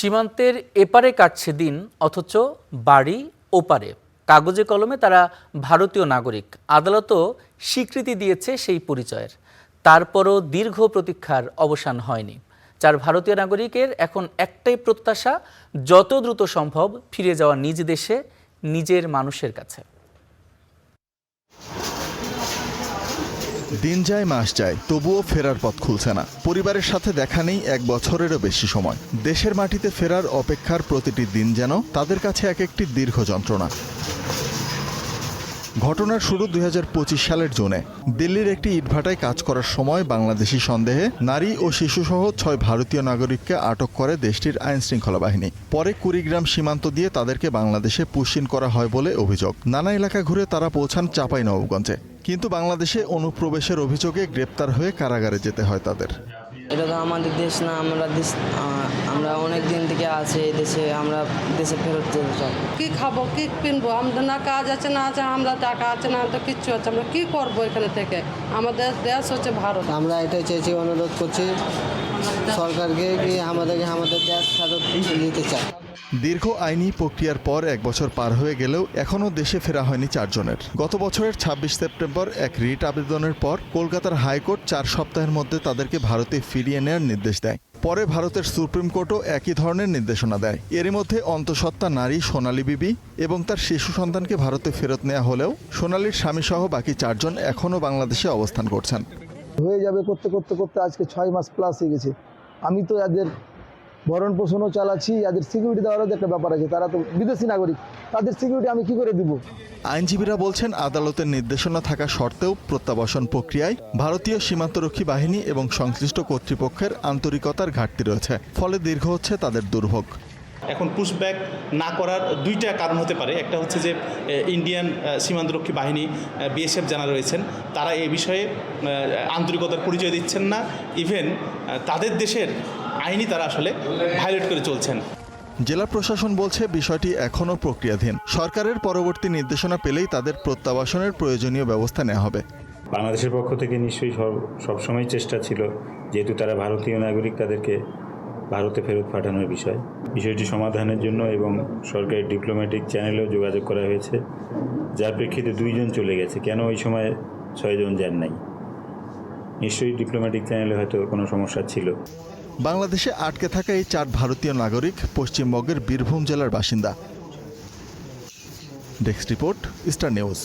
সীমান্তের এপারে কাটছে দিন, অথচ বাড়ি ওপারে। কাগজে কলমে তারা ভারতীয় নাগরিক। আদালতও স্বীকৃতি দিয়েছে সেই পরিচয়ের। তারপরও দীর্ঘ প্রতীক্ষার অবসান হয়নি। 4 ভারতীয় নাগরিকের এখন একটাই প্রত্যাশা, যত দ্রুত সম্ভব ফিরে যাওয়া নিজ দেশে, নিজের মানুষের কাছে। দিন যায় মাস যায়, তবুও ফেরার পথ খুলছে না। পরিবারের সাথে দেখা নেই 1 বছরেরও বেশি সময়। দেশের মাটিতে ফেরার অপেক্ষার প্রতিটি দিন যেন তাদের কাছে এক একটি দীর্ঘ যন্ত্রণা। ঘটনার শুরু 2025 সালের জুনে। দিল্লির একটি ইটভাটায় কাজ করার সময় বাংলাদেশি সন্দেহে নারী ও শিশুসহ 6 ভারতীয় নাগরিককে আটক করে দেশটির আইনশৃঙ্খলা বাহিনী। পরে কুড়িগ্রাম সীমান্ত দিয়ে তাদেরকে বাংলাদেশে পুশিন করা হয় বলে অভিযোগ। নানা এলাকা ঘুরে তারা পৌঁছান চাঁপাইনবাবগঞ্জে। কিন্তু বাংলাদেশে অনুপ্রবেশের অভিযোগে গ্রেপ্তার হয়ে কারাগারে যেতে হয় তাদের। এটা তো আমাদের দেশ না, আমরা অনেক দিন থেকে আছি এই দেশে, আমরা দেশে ফেরত যেতে চাই। কি খাবো, কি কিনবো? আমাদের না কাজ আছে না আছে, আমরা টাকা আছে না তো কিচ্ছু আছে, আমরা কি করবো এখানে থেকে? আমাদের দেশ হচ্ছে ভারত। আমরা এটাই চেয়েছি, অনুরোধ করছি সরকারকে কি আমাদের দেশ ফেরত নিতে চায়। দীর্ঘ আইনি প্রক্রিয়ার পর 1 বছর পার হয়ে গেলেও এখনও দেশে ফেরা হয়নি 4 জনের। গত বছরের 26 সেপ্টেম্বর এক রিট আবেদনের পর কলকাতার হাইকোর্ট 4 সপ্তাহের মধ্যে তাদেরকে ভারতে ফিরিয়ে নেওয়ার নির্দেশ দেয়। পরে ভারতের সুপ্রিম কোর্টও একই ধরনের নির্দেশনা দেয়। এরই মধ্যে অন্তঃসত্ত্বা নারী সোনালী বিবি এবং তার শিশু সন্তানকে ভারতে ফেরত নেওয়া হলেও সোনালীর স্বামীসহ বাকি 4 জন এখনও বাংলাদেশে অবস্থান করছেন। হয়ে যাবে করতে করতে করতে আজকে 6 মাস প্লাস হয়ে গেছে। আমি তো এদের ভরণ পোষণও চালাচ্ছি, এদের সিকিউরিটি দেওয়ারও একটা ব্যাপার আছে। তারা তো বিদেশি নাগরিক, তাদের সিকিউরিটি আমি কি করে দিব? আইনজীবীরা বলছেন, আদালতের নির্দেশনা থাকা সত্ত্বেও প্রত্যাবাসন প্রক্রিয়ায় ভারতীয় সীমান্তরক্ষী বাহিনী এবং সংশ্লিষ্ট কর্তৃপক্ষের আন্তরিকতার ঘাটতি রয়েছে। ফলে দীর্ঘ হচ্ছে তাদের দুর্ভোগ। এখন পুশব্যাক না করার 2টা কারণ হতে পারে। একটা হচ্ছে যে ইন্ডিয়ান সীমান্তরক্ষী বাহিনী বিএসএফ যারা রয়েছেন তারা এই বিষয়ে আন্তরিকতার পরিচয় দিচ্ছেন না। ইভেন তাদের দেশের আইনই তারা আসলে ভায়োলেট করে চলছেন। জেলা প্রশাসন বলছে বিষয়টি এখনও প্রক্রিয়াধীন। সরকারের পরবর্তী নির্দেশনা পেলেই তাদের প্রত্যাবাসনের প্রয়োজনীয় ব্যবস্থা নেওয়া হবে। বাংলাদেশের পক্ষ থেকে নিশ্চয়ই সবসময় চেষ্টা ছিল, যেহেতু তারা ভারতীয় নাগরিক, তাদেরকে ভারতে ফেরত পাঠানোর বিষয়টি সমাধানের জন্য এবং সরকারি ডিপ্লোম্যাটিক চ্যানেলেও যোগাযোগ করা হয়েছে, যার প্রেক্ষিতে 2 জন চলে গেছে। কেন ওই সময় 6 জন যান নাই? নিশ্চয়ই ডিপ্লোম্যাটিক চ্যানেলে হয়তো কোনো সমস্যা ছিল। বাংলাদেশে আটকে থাকা এই 4 ভারতীয় নাগরিক পশ্চিমবঙ্গের বীরভূম জেলার বাসিন্দা। Desk report, star news.